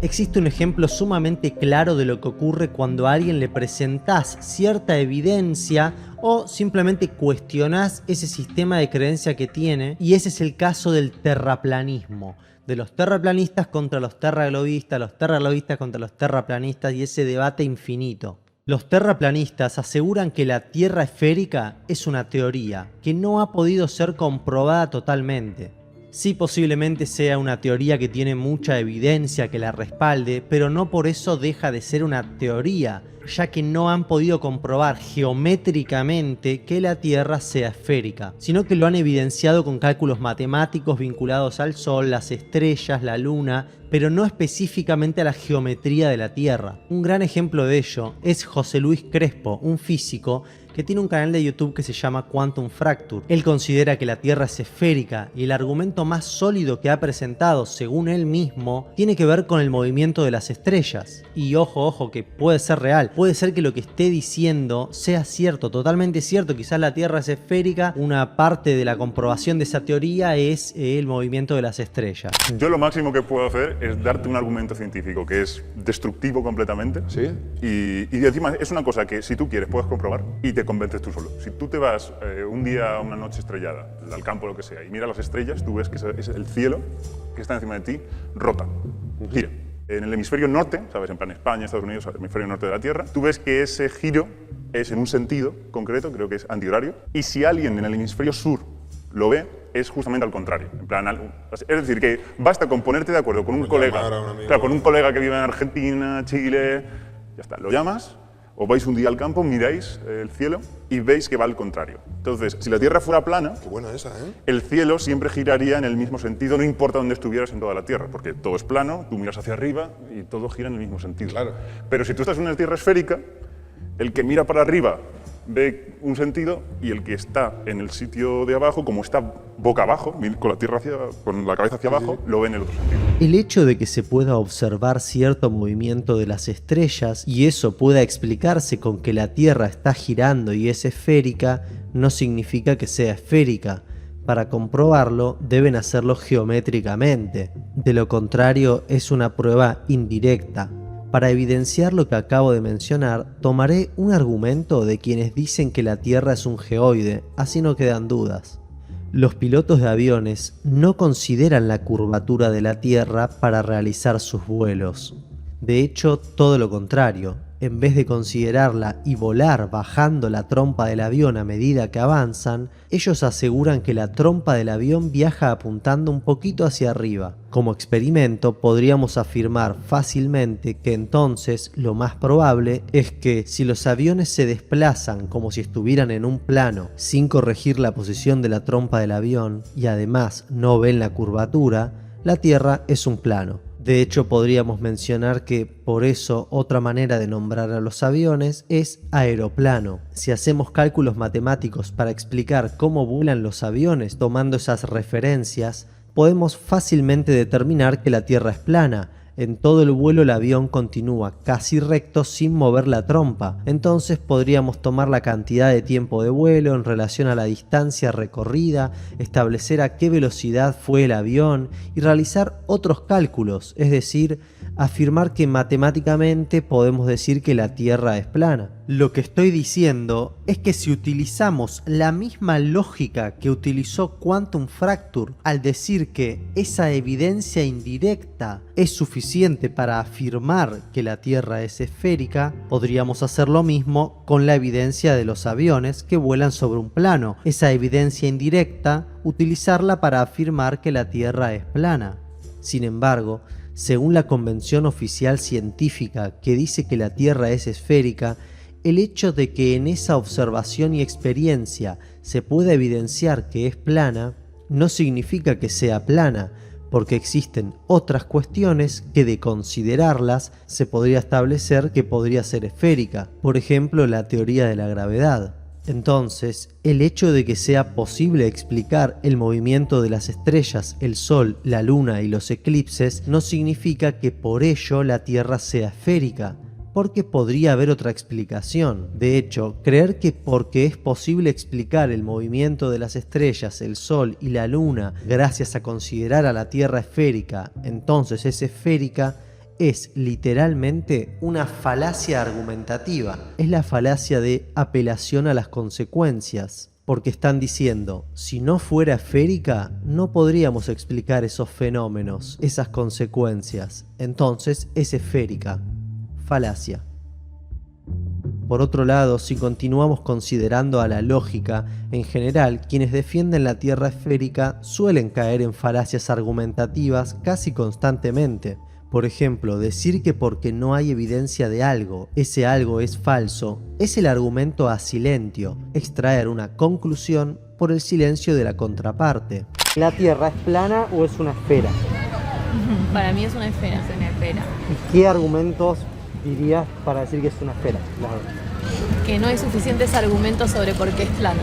Existe un ejemplo sumamente claro de lo que ocurre cuando a alguien le presentás cierta evidencia o simplemente cuestionás ese sistema de creencia que tiene, y ese es el caso del terraplanismo. De los terraplanistas contra los terraglobistas contra los terraplanistas, y ese debate infinito. Los terraplanistas aseguran que la Tierra esférica es una teoría que no ha podido ser comprobada totalmente. Sí, posiblemente sea una teoría que tiene mucha evidencia que la respalde, pero no por eso deja de ser una teoría, ya que no han podido comprobar geométricamente que la Tierra sea esférica, sino que lo han evidenciado con cálculos matemáticos vinculados al Sol, las estrellas, la Luna, pero no específicamente a la geometría de la Tierra. Un gran ejemplo de ello es José Luis Crespo, un físico que tiene un canal de YouTube que se llama Quantum Fracture. Él considera que la Tierra es esférica, y el argumento más sólido que ha presentado, según él mismo, tiene que ver con el movimiento de las estrellas. Y ojo, que puede ser real, puede ser que lo que esté diciendo sea cierto, totalmente cierto. Quizás la Tierra es esférica, una parte de la comprobación de esa teoría es el movimiento de las estrellas. Yo lo máximo que puedo hacer es darte un argumento científico que es destructivo completamente. ¿Sí? Y encima es una cosa que si tú quieres puedes comprobar y te convences tú solo. Si tú te vas un día, una noche estrellada, al campo o lo que sea, y miras las estrellas, tú ves que es el cielo que está encima de ti, rota, gira. En el hemisferio norte, ¿sabes? En plan España, Estados Unidos, el hemisferio norte de la Tierra, tú ves que ese giro es en un sentido concreto, creo que es antihorario, y si alguien en el hemisferio sur lo ve, es justamente al contrario. En plan, es decir, que basta con ponerte de acuerdo con un colega, claro, con un colega que vive en Argentina, Chile, ya está, lo llamas, o vais un día al campo, miráis el cielo y veis que va al contrario. Entonces, si la Tierra fuera plana, Qué buena esa, ¿eh? el cielo siempre giraría en el mismo sentido, no importa dónde estuvieras en toda la Tierra, porque todo es plano, tú miras hacia arriba y todo gira en el mismo sentido. Claro. Pero si tú estás en una Tierra esférica, el que mira para arriba ve un sentido, y el que está en el sitio de abajo, como está boca abajo, con la Tierra con la cabeza hacia abajo, lo ve en el otro sentido. El hecho de que se pueda observar cierto movimiento de las estrellas y eso pueda explicarse con que la Tierra está girando y es esférica, no significa que sea esférica. Para comprobarlo, deben hacerlo geométricamente. De lo contrario, es una prueba indirecta. Para evidenciar lo que acabo de mencionar, tomaré un argumento de quienes dicen que la Tierra es un geoide, así no quedan dudas. Los pilotos de aviones no consideran la curvatura de la Tierra para realizar sus vuelos. De hecho, todo lo contrario. En vez de considerarla y volar bajando la trompa del avión a medida que avanzan, ellos aseguran que la trompa del avión viaja apuntando un poquito hacia arriba. Como experimento, podríamos afirmar fácilmente que entonces lo más probable es que si los aviones se desplazan como si estuvieran en un plano sin corregir la posición de la trompa del avión y además no ven la curvatura, la Tierra es un plano. De hecho, podríamos mencionar que por eso otra manera de nombrar a los aviones es aeroplano. Si hacemos cálculos matemáticos para explicar cómo vuelan los aviones tomando esas referencias, podemos fácilmente determinar que la Tierra es plana. En todo el vuelo el avión continúa casi recto sin mover la trompa. Entonces podríamos tomar la cantidad de tiempo de vuelo en relación a la distancia recorrida, establecer a qué velocidad fue el avión y realizar otros cálculos, es decir, afirmar que matemáticamente podemos decir que la Tierra es plana. Lo que estoy diciendo es que si utilizamos la misma lógica que utilizó Quantum Fracture al decir que esa evidencia indirecta es suficiente para afirmar que la Tierra es esférica, podríamos hacer lo mismo con la evidencia de los aviones que vuelan sobre un plano. Esa evidencia indirecta, utilizarla para afirmar que la Tierra es plana. Sin embargo, según la convención oficial científica que dice que la Tierra es esférica, el hecho de que en esa observación y experiencia se pueda evidenciar que es plana, no significa que sea plana, porque existen otras cuestiones que de considerarlas se podría establecer que podría ser esférica, por ejemplo la teoría de la gravedad. Entonces, el hecho de que sea posible explicar el movimiento de las estrellas, el Sol, la Luna y los eclipses no significa que por ello la Tierra sea esférica, porque podría haber otra explicación. De hecho, creer que porque es posible explicar el movimiento de las estrellas, el Sol y la Luna gracias a considerar a la Tierra esférica, entonces es esférica, es literalmente una falacia argumentativa. Es la falacia de apelación a las consecuencias. Porque están diciendo, si no fuera esférica, no podríamos explicar esos fenómenos, esas consecuencias. Entonces es esférica. Falacia. Por otro lado, si continuamos considerando a la lógica, en general, quienes defienden la Tierra esférica suelen caer en falacias argumentativas casi constantemente. Por ejemplo, decir que porque no hay evidencia de algo, ese algo es falso, es el argumento a silentio, extraer una conclusión por el silencio de la contraparte. ¿La Tierra es plana o es una esfera? Para mí es una esfera. Es una esfera. ¿Y qué argumentos dirías para decir que es una esfera? Que no hay suficientes argumentos sobre por qué es plana.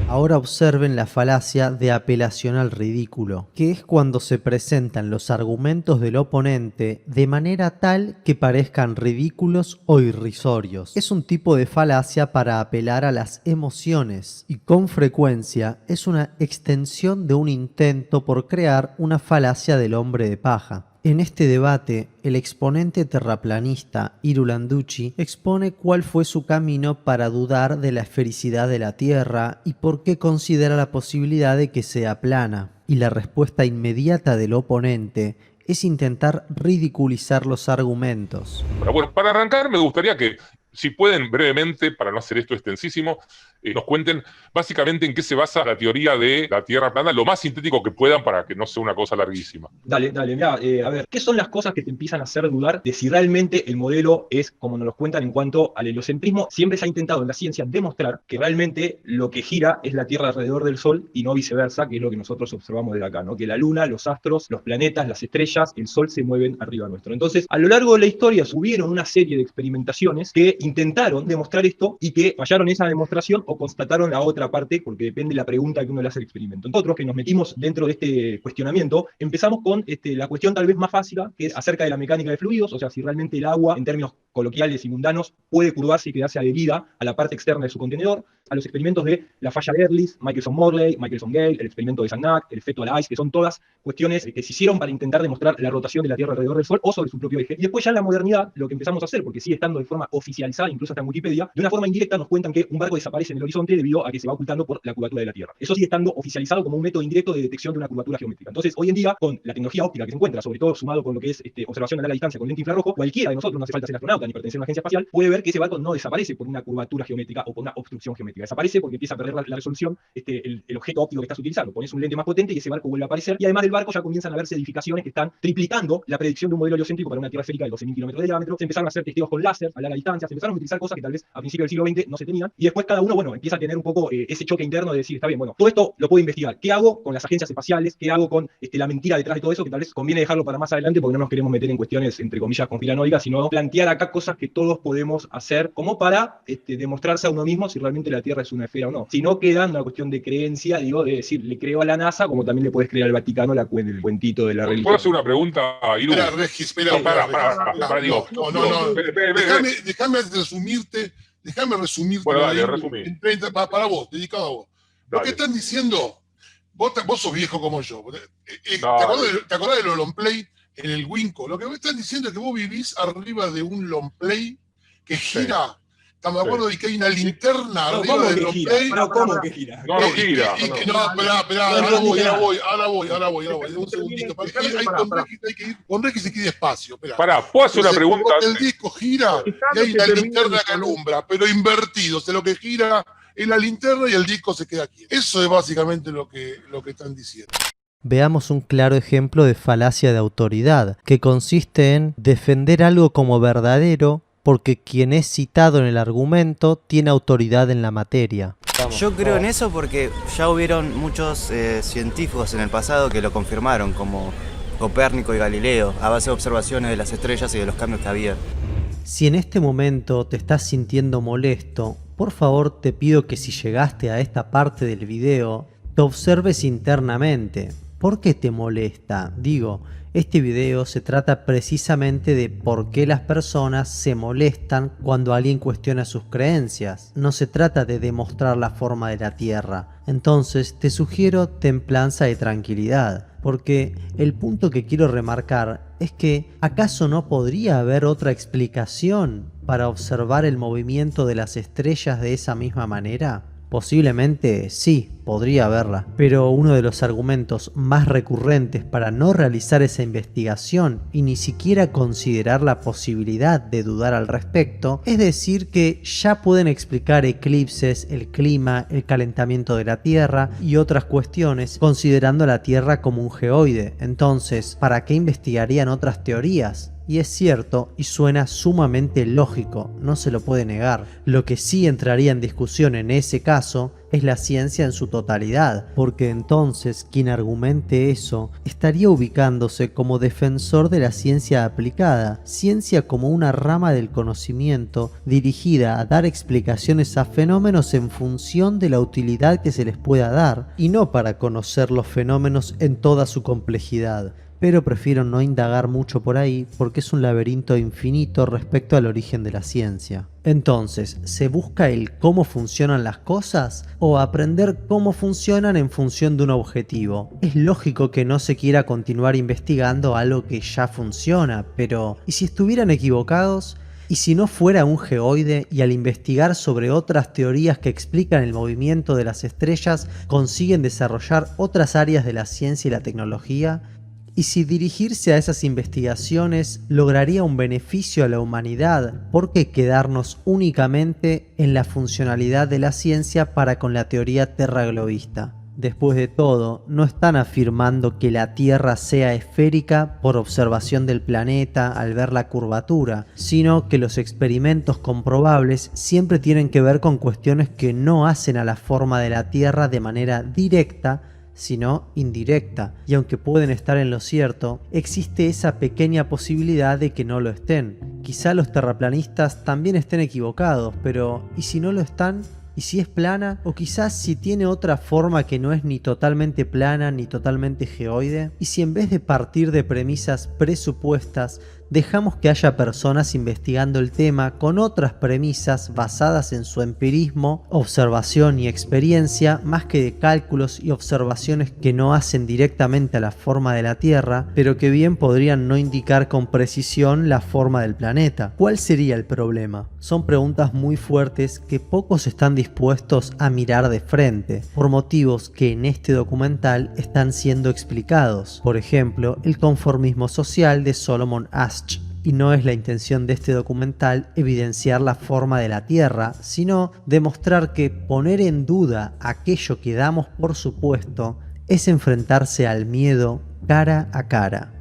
Ahora observen la falacia de apelación al ridículo, que es cuando se presentan los argumentos del oponente de manera tal que parezcan ridículos o irrisorios. Es un tipo de falacia para apelar a las emociones y con frecuencia es una extensión de un intento por crear una falacia del hombre de paja. En este debate, el exponente terraplanista Iru Landucci expone cuál fue su camino para dudar de la esfericidad de la Tierra y por qué considera la posibilidad de que sea plana. Y la respuesta inmediata del oponente es intentar ridiculizar los argumentos. Pero bueno, para arrancar me gustaría que, si pueden brevemente, para no hacer esto extensísimo, nos cuenten básicamente en qué se basa la teoría de la Tierra plana, lo más sintético que puedan para que no sea una cosa larguísima. Dale, mirá, a ver, ¿qué son las cosas que te empiezan a hacer dudar de si realmente el modelo es como nos lo cuentan en cuanto al heliocentrismo? Siempre se ha intentado en la ciencia demostrar que realmente lo que gira es la Tierra alrededor del Sol y no viceversa, que es lo que nosotros observamos desde acá, ¿no? Que la Luna, los astros, los planetas, las estrellas, el Sol se mueven arriba nuestro. Entonces, a lo largo de la historia hubieron una serie de experimentaciones que intentaron demostrar esto y que fallaron esa demostración o constataron la otra parte, porque depende de la pregunta que uno le hace al experimento. Nosotros, que nos metimos dentro de este cuestionamiento, empezamos con la cuestión tal vez más fácil, que es acerca de la mecánica de fluidos, o sea, si realmente el agua, en términos coloquiales y mundanos, puede curvarse y quedarse adherida a la parte externa de su contenedor, a los experimentos de la falla de Ehrlich, Michelson-Morley, Michelson-Gale, el experimento de Sagnac, el efecto Alice, que son todas cuestiones que se hicieron para intentar demostrar la rotación de la Tierra alrededor del Sol o sobre su propio eje. Y después ya en la modernidad, lo que empezamos a hacer, porque sigue estando de forma oficializada, incluso hasta en Wikipedia, de una forma indirecta nos cuentan que un barco desaparece en el horizonte debido a que se va ocultando por la curvatura de la Tierra. Eso sigue estando oficializado como un método indirecto de detección de una curvatura geométrica. Entonces, hoy en día, con la tecnología óptica que se encuentra, sobre todo sumado con lo que es observación a larga distancia con lente infrarrojo, cualquiera de nosotros, no hace falta ser astronauta ni pertenecer a una agencia espacial, puede ver que ese barco no desaparece por una curvatura geométrica o por una obstrucción geométrica. Desaparece porque empieza a perder la resolución el objeto óptico que estás utilizando. Pones un lente más potente y ese barco vuelve a aparecer. Y además del barco ya comienzan a verse edificaciones que están triplicando la predicción de un modelo heliocéntrico para una Tierra esférica de 12.000 kilómetros de diámetro. Se empezaron a hacer testeos con láser a larga distancia, se empezaron a utilizar cosas que tal vez a principios del siglo XX no se tenían. Y después cada uno, bueno, empieza a tener un poco ese choque interno de decir, está bien, bueno, todo esto lo puedo investigar. ¿Qué hago con las agencias espaciales? ¿Qué hago con la mentira detrás de todo eso? Que tal vez conviene dejarlo para más adelante porque no nos queremos meter en cuestiones, entre comillas, conspiranoicas, sino plantear acá cosas que todos podemos hacer como para demostrarse a uno mismo si realmente la Tierra es una esfera o no. Si no queda en una cuestión de creencia, digo, de decir, le creo a la NASA, como también le puedes creer al Vaticano el cuentito de la religión. ¿Puedo hacer una pregunta, Iru? Espera, Regis, espera. Digo. No. Déjame resumirte. Bueno, dale, resumí. En 30, para vos, dedicado a vos. Lo Dale. que están diciendo, vos sos viejo como yo. Dale. ¿Te acordás de los long play en el Winco? Lo que me están diciendo es que vos vivís arriba de un long play que gira. Estamos de acuerdo de que hay una linterna arriba del long play. No, ¿cómo que gira? No gira. Esperá, ahora voy. Un segundito. Hay que ir con Regis y que ir despacio. Pará, ¿puedo hacer una pregunta? El disco gira y hay una linterna que alumbra, pero invertido. O sea, lo que gira es la linterna y el disco se queda aquí. Eso es básicamente lo que están diciendo. Veamos un claro ejemplo de falacia de autoridad, que consiste en defender algo como verdadero porque quien es citado en el argumento tiene autoridad en la materia. Yo creo en eso porque ya hubieron muchos científicos en el pasado que lo confirmaron, como Copérnico y Galileo, a base de observaciones de las estrellas y de los cambios que había. Si en este momento te estás sintiendo molesto, por favor te pido que si llegaste a esta parte del video, te observes internamente. ¿Por qué te molesta? Digo, este video se trata precisamente de por qué las personas se molestan cuando alguien cuestiona sus creencias. No se trata de demostrar la forma de la Tierra. Entonces te sugiero templanza y tranquilidad. porque el punto que quiero remarcar es que ¿acaso no podría haber otra explicación para observar el movimiento de las estrellas de esa misma manera? Posiblemente sí, podría haberla, pero uno de los argumentos más recurrentes para no realizar esa investigación y ni siquiera considerar la posibilidad de dudar al respecto es decir que ya pueden explicar eclipses, el clima, el calentamiento de la Tierra y otras cuestiones considerando a la Tierra como un geoide. Entonces, ¿para qué investigarían otras teorías? Y es cierto y suena sumamente lógico, no se lo puede negar. Lo que sí entraría en discusión en ese caso es la ciencia en su totalidad, porque entonces quien argumente eso estaría ubicándose como defensor de la ciencia aplicada, ciencia como una rama del conocimiento dirigida a dar explicaciones a fenómenos en función de la utilidad que se les pueda dar, y no para conocer los fenómenos en toda su complejidad. Pero prefiero no indagar mucho por ahí porque es un laberinto infinito respecto al origen de la ciencia. Entonces, ¿se busca el cómo funcionan las cosas o aprender cómo funcionan en función de un objetivo? Es lógico que no se quiera continuar investigando algo que ya funciona, pero ¿y si estuvieran equivocados? ¿Y si no fuera un geoide y al investigar sobre otras teorías que explican el movimiento de las estrellas consiguen desarrollar otras áreas de la ciencia y la tecnología? ¿Y si dirigirse a esas investigaciones lograría un beneficio a la humanidad? ¿Por qué quedarnos únicamente en la funcionalidad de la ciencia para con la teoría terraglobista? Después de todo, no están afirmando que la Tierra sea esférica por observación del planeta al ver la curvatura, sino que los experimentos comprobables siempre tienen que ver con cuestiones que no hacen a la forma de la Tierra de manera directa, sino indirecta, y aunque pueden estar en lo cierto, existe esa pequeña posibilidad de que no lo estén. Quizá los terraplanistas también estén equivocados, pero ¿y si no lo están? ¿Y si es plana? ¿O quizás si tiene otra forma que no es ni totalmente plana ni totalmente geoide? ¿Y si en vez de partir de premisas presupuestas, dejamos que haya personas investigando el tema con otras premisas basadas en su empirismo, observación y experiencia, más que de cálculos y observaciones que no hacen directamente a la forma de la Tierra, pero que bien podrían no indicar con precisión la forma del planeta? ¿Cuál sería el problema? Son preguntas muy fuertes que pocos están dispuestos a mirar de frente, por motivos que en este documental están siendo explicados. Por ejemplo, el conformismo social de Solomon Asch. Y no es la intención de este documental evidenciar la forma de la Tierra, sino demostrar que poner en duda aquello que damos por supuesto es enfrentarse al miedo cara a cara.